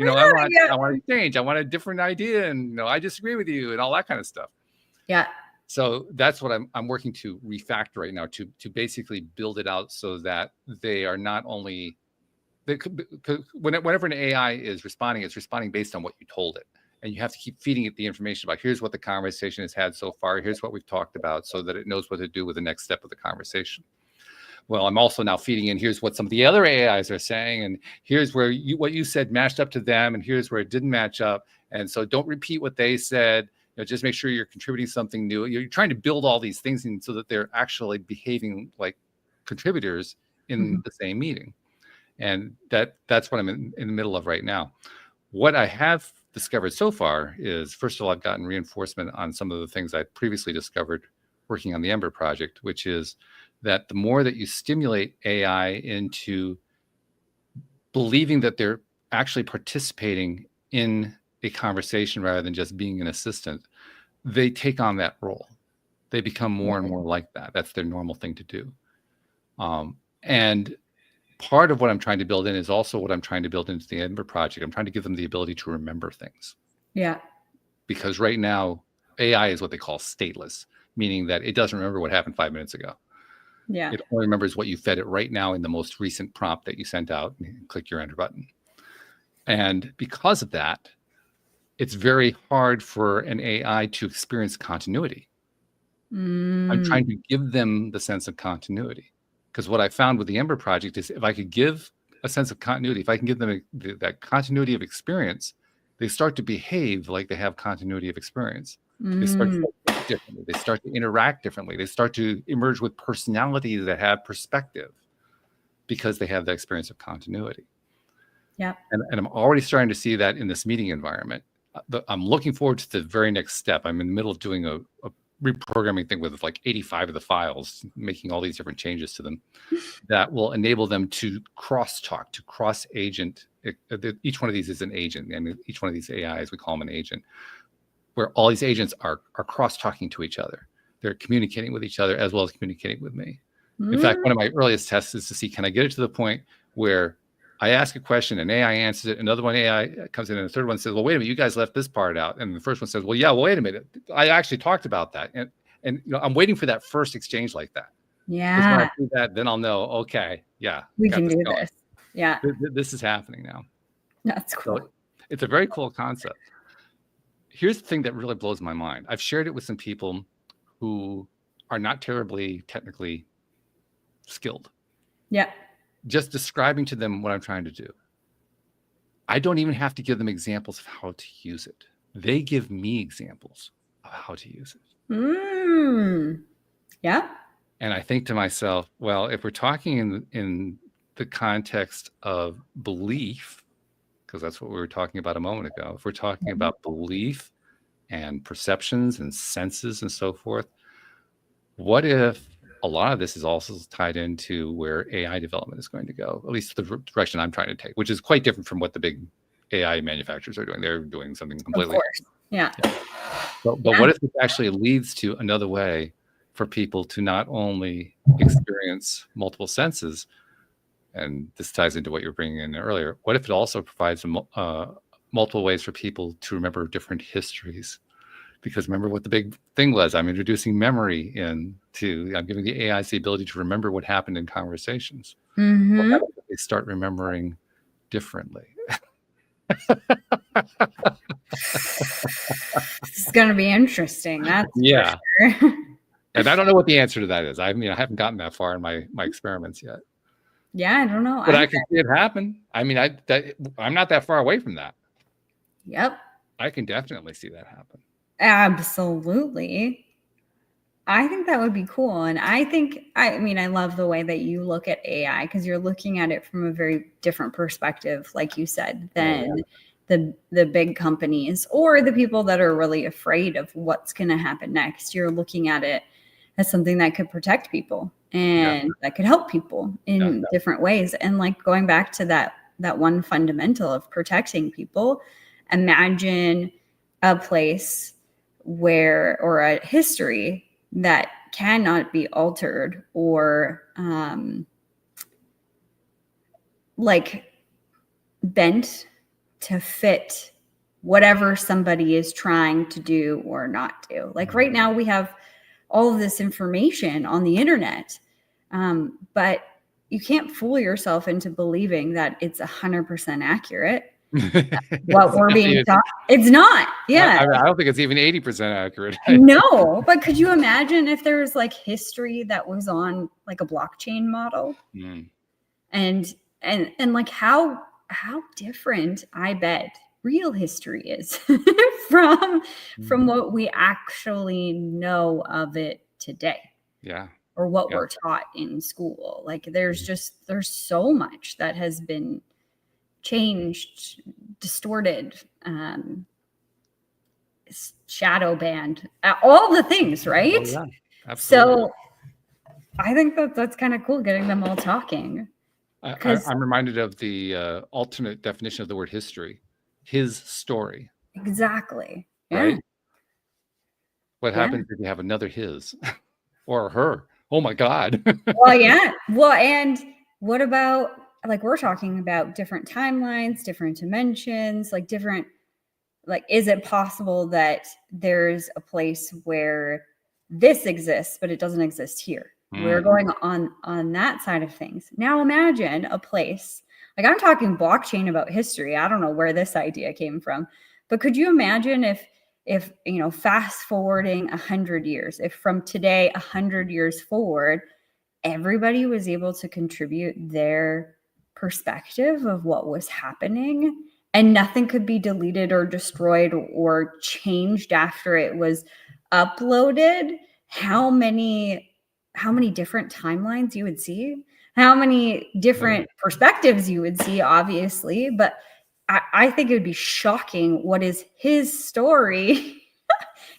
want to change. I want a different idea, and I disagree with you, and all that kind of stuff. Yeah. So that's what I'm working to refactor right now, to basically build it out so that they are not only, whenever an AI is responding, it's responding based on what you told it. And you have to keep feeding it the information about, here's what the conversation has had so far, here's what we've talked about, so that it knows what to do with the next step of the conversation. Well, I'm also now feeding in, here's what some of the other AIs are saying, and here's where what you said matched up to them, and here's where it didn't match up. And so don't repeat what they said. Just make sure you're contributing something new. You're trying to build all these things in so that they're actually behaving like contributors in the same meeting. And that's what I'm in the middle of right now. What I have discovered so far is, first of all, I've gotten reinforcement on some of the things I previously discovered working on the Ember project, which is that the more that you stimulate AI into believing that they're actually participating in a conversation rather than just being an assistant, they take on that role. They become more and more like that. That's their normal thing to do. And part of what I'm trying to build in is also what I'm trying to build into the Ember project. I'm trying to give them the ability to remember things. Yeah. Because right now, AI is what they call stateless, meaning that it doesn't remember what happened 5 minutes ago. Yeah. It only remembers what you fed it right now in the most recent prompt that you sent out, and click your enter button. And because of that, it's very hard for an AI to experience continuity. I'm trying to give them the sense of continuity. Because what I found with the Ember project is, if I could give a sense of continuity, if I can give them that continuity of experience, they start to behave like they have continuity of experience. They start to think differently. They start to interact differently. They start to emerge with personalities that have perspective because they have the experience of continuity. Yeah. And I'm already starting to see that in this meeting environment. I'm looking forward to the very next step. I'm in the middle of doing a reprogramming thing with like 85 of the files, making all these different changes to them that will enable them to cross-talk, to cross-agent. Each one of these is an agent, and each one of these AIs, we call them an agent, where all these agents are cross-talking to each other. They're communicating with each other as well as communicating with me. In fact, one of my earliest tests is to see, can I get it to the point where I ask a question, an AI answers it, another one AI comes in, and the third one says, well, wait a minute, you guys left this part out. And the first one says, well, yeah, well, wait a minute, I actually talked about that. And I'm waiting for that first exchange like that. Yeah. Because when I do that, then I'll know, okay, yeah, we can do this. Yeah. This is happening now. That's cool. So it's a very cool concept. Here's the thing that really blows my mind. I've shared it with some people who are not terribly technically skilled. Yeah. Just describing to them what I'm trying to do. I don't even have to give them examples of how to use it. They give me examples of how to use it. Yeah. And I think to myself, well, if we're talking in the context of belief, because that's what we were talking about a moment ago, if we're talking about belief and perceptions and senses and so forth, what if a lot of this is also tied into where AI development is going to go, at least the direction I'm trying to take, which is quite different from what the big AI manufacturers are doing. They're doing something completely different. Yeah. But what if it actually leads to another way for people to not only experience multiple senses, and this ties into what you were bringing in earlier, what if it also provides multiple ways for people to remember different histories? Because remember what the big thing was. I'm introducing memory I'm giving the AIs the ability to remember what happened in conversations. What happens if they start remembering differently? It's going to be interesting. That's yeah. For sure. And I don't know what the answer to that is. I mean, I haven't gotten that far in my experiments yet. Yeah, I don't know. But I can see it happen. I mean, I'm not that far away from that. Yep. I can definitely see that happen. Absolutely. I think that would be cool. And I love the way that you look at AI, because you're looking at it from a very different perspective, like you said, than the big companies or the people that are really afraid of what's going to happen next. You're looking at it as something that could protect people and that could help people in different ways. And like going back to that one fundamental of protecting people, imagine a place or a history that cannot be altered or like bent to fit whatever somebody is trying to do or not do. Like right now we have all of this information on the internet. But you can't fool yourself into believing that it's 100% accurate. What we're being taught, it's not. Yeah, I don't think it's even 80% accurate. No, but could you imagine if there was like history that was on like a blockchain model, and like how different I bet real history is from what we actually know of it today. Yeah. Or what we're taught in school. Like there's so much that has been changed, distorted, shadow banned, all the things, right? Oh, yeah. Absolutely. So I think that's kind of cool, getting them all talking. I'm reminded of the alternate definition of the word history, his story. Exactly. Right? What happens if you have another his or her? Oh my God. Well, yeah. Well, and what about, like, we're talking about different timelines, different dimensions, like different, like, is it possible that there's a place where this exists, but it doesn't exist here? We're going on that side of things. Now imagine a place, like, I'm talking blockchain about history. I don't know where this idea came from, but could you imagine if fast forwarding 100 years, if from today 100 years forward, everybody was able to contribute their perspective of what was happening, and nothing could be deleted or destroyed or changed after it was uploaded, how many different timelines you would see, how many different perspectives you would see, obviously. But I think it would be shocking what is his story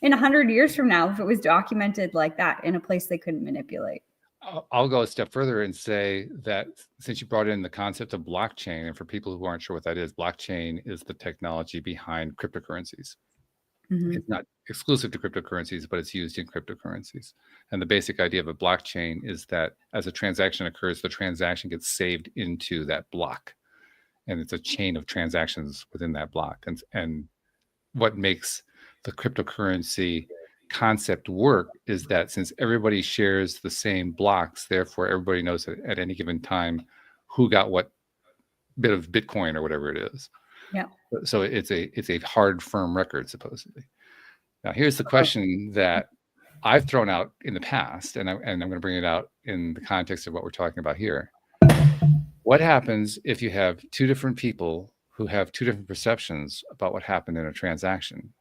in 100 years from now if it was documented like that in a place they couldn't manipulate. I'll go a step further and say that since you brought in the concept of blockchain, and for people who aren't sure what that is, blockchain is the technology behind cryptocurrencies. It's not exclusive to cryptocurrencies, but it's used in cryptocurrencies. And the basic idea of a blockchain is that as a transaction occurs, the transaction gets saved into that block. And it's a chain of transactions within that block. And what makes the cryptocurrency concept work is that since everybody shares the same blocks, therefore everybody knows at any given time who got what bit of Bitcoin or whatever it is. Yeah. So it's a hard, firm record, supposedly. Now, here's the question that I've thrown out in the past, and I'm going to bring it out in the context of what we're talking about here. What happens if you have two different people who have two different perceptions about what happened in a transaction?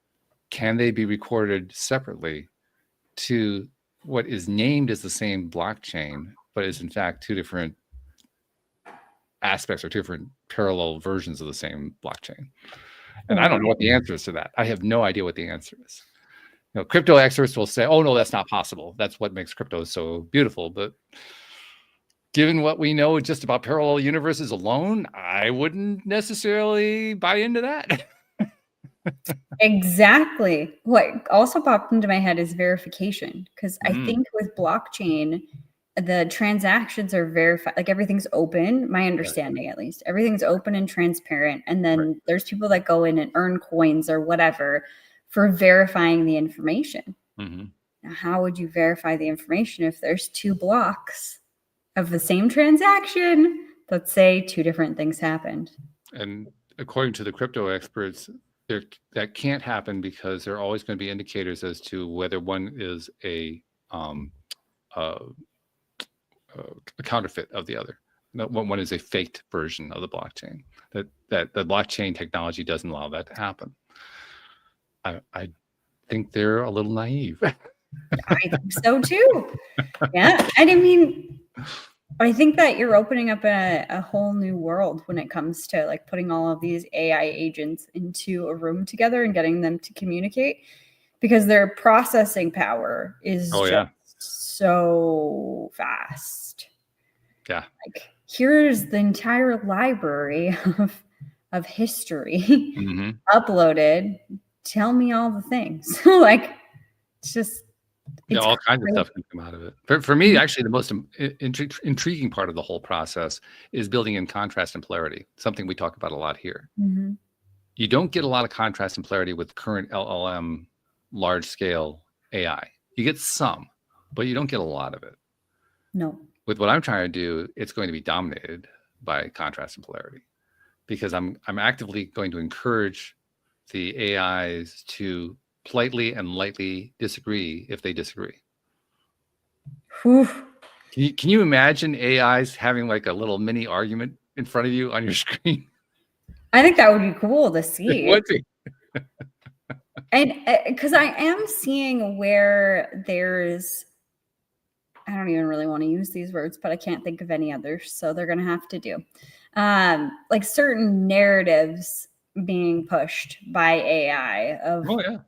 Can they be recorded separately to what is named as the same blockchain, but is in fact two different aspects or two different parallel versions of the same blockchain? And I don't know what the answer is to that. I have no idea what the answer is. Crypto experts will say, oh, no, that's not possible. That's what makes crypto so beautiful. But given what we know just about parallel universes alone, I wouldn't necessarily buy into that. Exactly. What also popped into my head is verification, because I think with blockchain, the transactions are verified, like everything's open, my understanding at least. Everything's open and transparent. And then there's people that go in and earn coins or whatever for verifying the information. Now, how would you verify the information if there's two blocks of the same transaction? Let's say two different things happened. And according to the crypto experts, that can't happen because there are always going to be indicators as to whether one is a counterfeit of the other. One is a faked version of the blockchain. That the blockchain technology doesn't allow that to happen. I think they're a little naive. I think so too. Yeah. And I mean, I think that you're opening up a whole new world when it comes to like putting all of these AI agents into a room together and getting them to communicate, because their processing power is so fast. Yeah. Like, here's the entire library of history uploaded. Tell me all the things. Like, it's just, all kinds of stuff can come out of it. For me, actually, the most intriguing part of the whole process is building in contrast and polarity, something we talk about a lot here. You don't get a lot of contrast and polarity with current LLM large-scale AI. You get some, but you don't get a lot of it. No. With what I'm trying to do, it's going to be dominated by contrast and polarity, because I'm actively going to encourage the AIs to politely and lightly disagree if they disagree. Whew. Can you imagine AIs having like a little mini argument in front of you on your screen? I think that would be cool to see. It would be. And because I am seeing where there's, I don't even really want to use these words, but I can't think of any others. So they're going to have to do like certain narratives being pushed by AI of, Oh, yeah.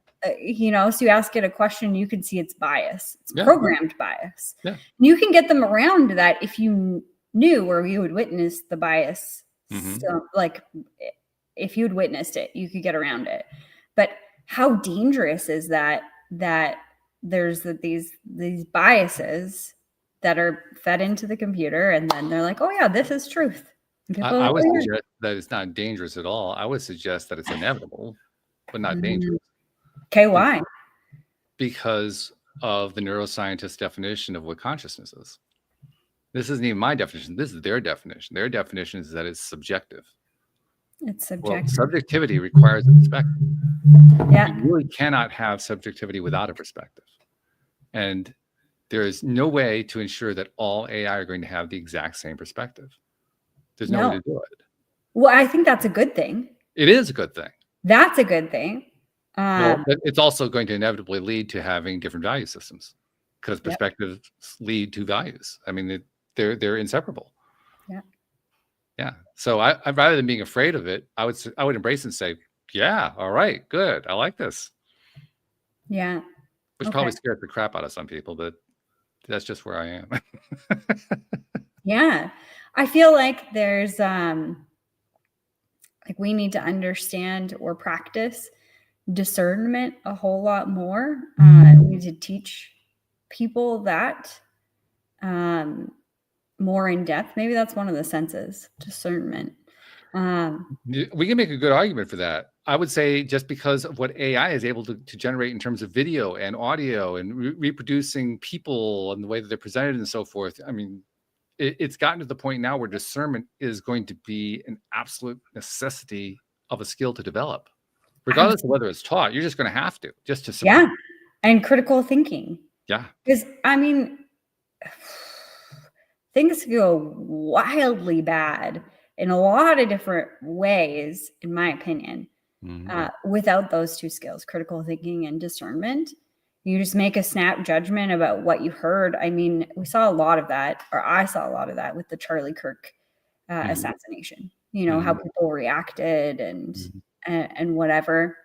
You know, so you ask it a question, you can see its bias. It's Yeah. programmed bias. Yeah. You can get them around that if you knew or you would witness the bias. Mhm. So, like, if you'd witnessed it, you could get around it. But how dangerous is that there's these biases that are fed into the computer, and then they're like, oh yeah, this is truth. And people I are would like, "Oh, yeah." suggest that it's not dangerous at all. I would suggest that it's inevitable, but not dangerous, Okay, why? because of the neuroscientist definition of what consciousness is. This isn't even my definition. This is their definition. Their definition is that it's subjective. It's Well, subjective. subjectivity requires a perspective. Yeah. You really cannot have subjectivity without a perspective. And there is no way to ensure that all AI are going to have the exact same perspective. There's no way to do it. Well, I think that's a good thing. It is a good thing. That's a good thing. Well, but it's also going to inevitably lead to having different value systems, because perspectives lead to values. I mean, they're inseparable. Yeah. Yeah. So I rather than being afraid of it, I would embrace it and say, yeah, all right, good. I like this. Yeah. Which probably scared the crap out of some people, but that's just where I am. Yeah. I feel like there's like we need to understand or practice discernment a whole lot more. We need to teach people that more in depth. Maybe that's one of the senses, discernment. We can make a good argument for that. I would say just because of what AI is able to generate in terms of video and audio and reproducing people and the way that they're presented and so forth. I mean, it's gotten to the point now where discernment is going to be an absolute necessity of a skill to develop. Regardless of whether it's taught, you're just going to have to, just to survive. Yeah. And critical thinking. Yeah. Because, I mean, things go wildly bad in a lot of different ways, in my opinion, without those two skills, critical thinking and discernment. You just make a snap judgment about what you heard. I mean, we saw a lot of that, or I saw a lot of that with the Charlie Kirk assassination, you know, how people reacted and whatever.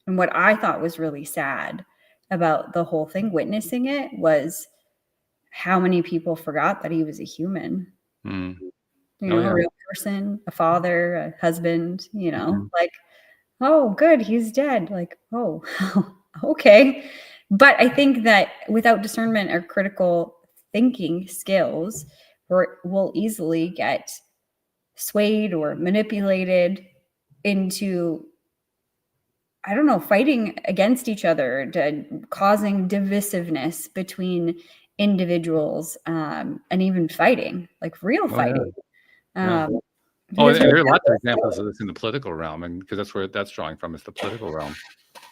And what I thought was really sad about the whole thing, witnessing it, was how many people forgot that he was a human. You know, a real person, a father, a husband, you know, like, oh, good, he's dead. Like, oh, okay. But I think that without discernment or critical thinking skills, we'll easily get swayed or manipulated into, I don't know, fighting against each other, causing divisiveness between individuals, and even fighting, like real fighting. And there are lots of examples of this in the political realm, and because that's where that's drawing from, is the political realm.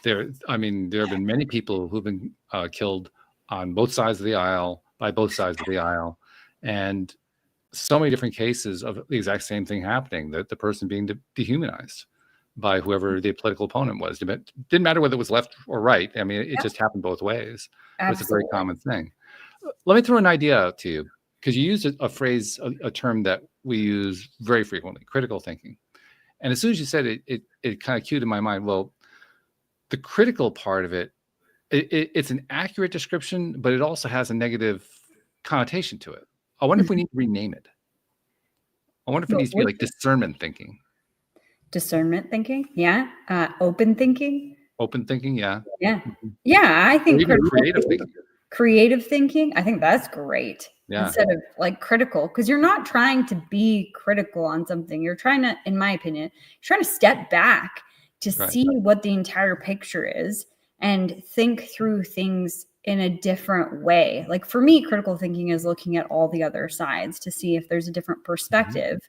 There have been many people who've been killed on both sides of the aisle, by both sides of the aisle, and so many different cases of the exact same thing happening, that the person being dehumanized by whoever the political opponent was. It didn't matter whether it was left or right. I mean, it just happened both ways. It's a very common thing. Let me throw an idea out to you, because you used a phrase, a term that we use very frequently, critical thinking. And as soon as you said it, it kind of cued in my mind, well, the critical part of it's an accurate description, but it also has a negative connotation to it. I wonder if we need to rename it. I wonder if it needs to be like discernment thinking. Discernment thinking, yeah. Open thinking. Open thinking, yeah. Yeah, yeah. I think creative thinking. Creative thinking. I think that's great. Yeah. Instead of like critical, because you're not trying to be critical on something. You're trying to, in my opinion, you're trying to step back to see what the entire picture is and think through things in a different way. Like for me, critical thinking is looking at all the other sides to see if there's a different perspective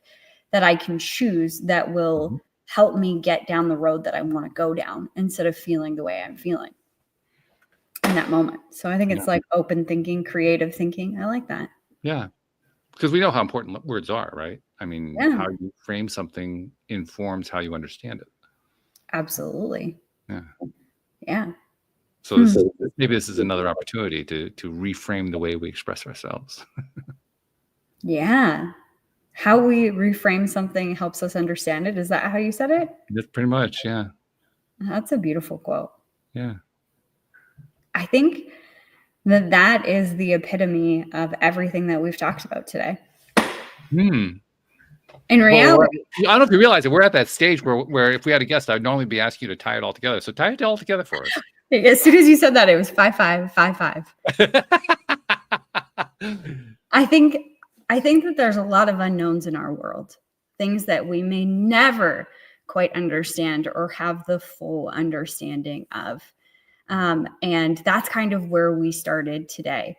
that I can choose that will help me get down the road that I want to go down instead of feeling the way I'm feeling in that moment. So I think it's like open thinking, creative thinking. I like that. Yeah. Because we know how important words are, right? I mean, how you frame something informs how you understand it. Absolutely. Yeah. Yeah. So maybe this is another opportunity to reframe the way we express ourselves. Yeah. How we reframe something helps us understand it. Is that how you said it? That's pretty much, yeah. That's a beautiful quote. Yeah. I think that is the epitome of everything that we've talked about today. In reality, I don't know if you realize it. We're at that stage where if we had a guest, I'd normally be asking you to tie it all together. So tie it all together for us. As soon as you said that, it was 5-5, 5-5. I think that there's a lot of unknowns in our world, things that we may never quite understand or have the full understanding of. And that's kind of where we started today.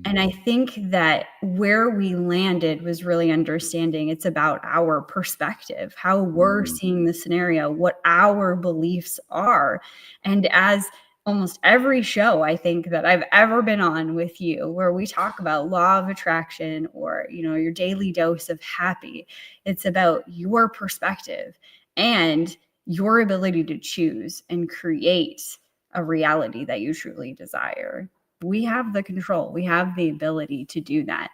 And I think that where we landed was really understanding it's about our perspective, how we're seeing the scenario, what our beliefs are. And as almost every show I think that I've ever been on with you, where we talk about law of attraction or, your daily dose of happy, it's about your perspective and your ability to choose and create a reality that you truly desire. We have the control. We have the ability to do that.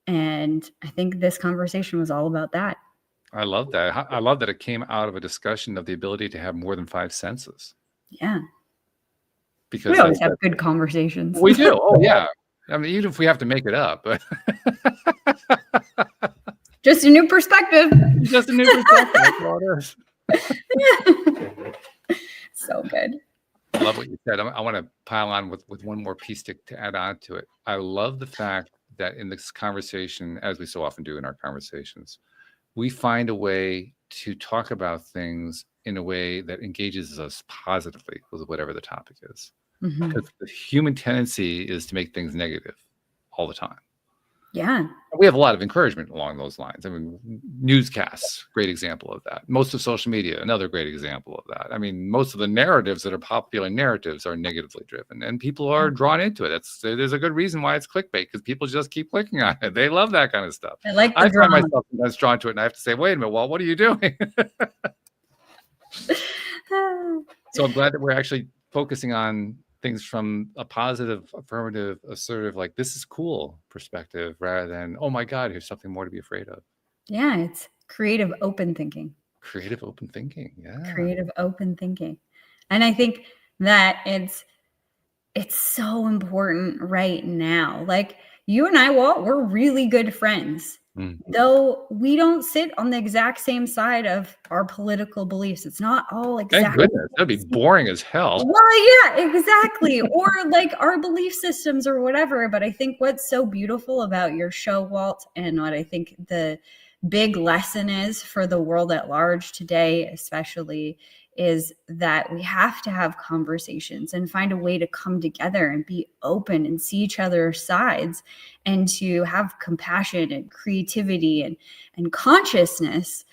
And I think this conversation was all about that. I love that. I love that it came out of a discussion of the ability to have more than 5 senses. Yeah. Because we always have good conversations. We do. Oh, yeah. I mean, even if we have to make it up. But just a new perspective. Just a new perspective. That's all it is. So good. I love what you said. I want to pile on with one more piece to add on to it. I love the fact that in this conversation, as we so often do in our conversations, we find a way to talk about things in a way that engages us positively with whatever the topic is. Because the human tendency is to make things negative all the time. Yeah. We have a lot of encouragement along those lines. I mean, newscasts, great example of that. Most of social media, another great example of that. I mean, most of the narratives that are popular narratives are negatively driven, and people are drawn into it. There's a good reason why it's clickbait, because people just keep clicking on it. They love that kind of stuff. I find myself sometimes drawn to it, and I have to say, wait a minute, Walt, what are you doing? So I'm glad that we're actually focusing on things from a positive, affirmative, assertive, like this is cool perspective, rather than, oh my God, here's something more to be afraid of. Yeah, it's creative, open thinking. Creative, open thinking. Yeah. Creative, open thinking. And I think that it's so important right now. Like you and I, Walt, we're really good friends. Though we don't sit on the exact same side of our political beliefs. It's not all exactly. Thank goodness. That'd be boring as hell. Well, yeah, exactly. Or like our belief systems or whatever. But I think what's so beautiful about your show, Walt, and what I think the big lesson is for the world at large today, especially, is that we have to have conversations and find a way to come together and be open and see each other's sides and to have compassion and creativity and consciousness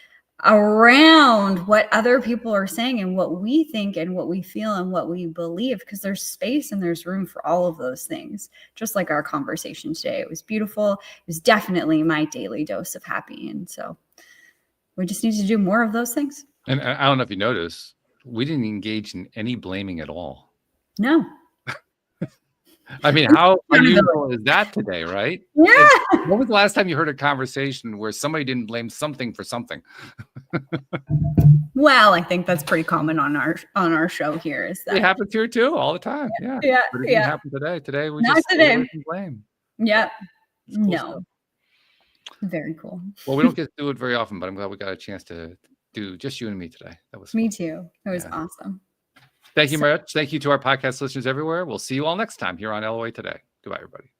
around what other people are saying and what we think and what we feel and what we believe, because there's space and there's room for all of those things. Just like our conversation today. It was beautiful. It was definitely my daily dose of happy. And so we just need to do more of those things. And I don't know if you noticed, we didn't engage in any blaming at all. No. I mean, how unusual is that today, right? Yeah. When was the last time you heard a conversation where somebody didn't blame something for something? Well, I think that's pretty common on our show here. Is that it happens here too, all the time? Yeah. Yeah. But it didn't happen today. Today we Not just today. blame. Yep. Cool no. stuff. Very cool. Well, we don't get to do it very often, but I'm glad we got a chance to do just you and me today. That was fun. Me too. It was awesome. Thank you very much. Thank you to our podcast listeners everywhere. We'll see you all next time here on LOA Today. Goodbye, everybody.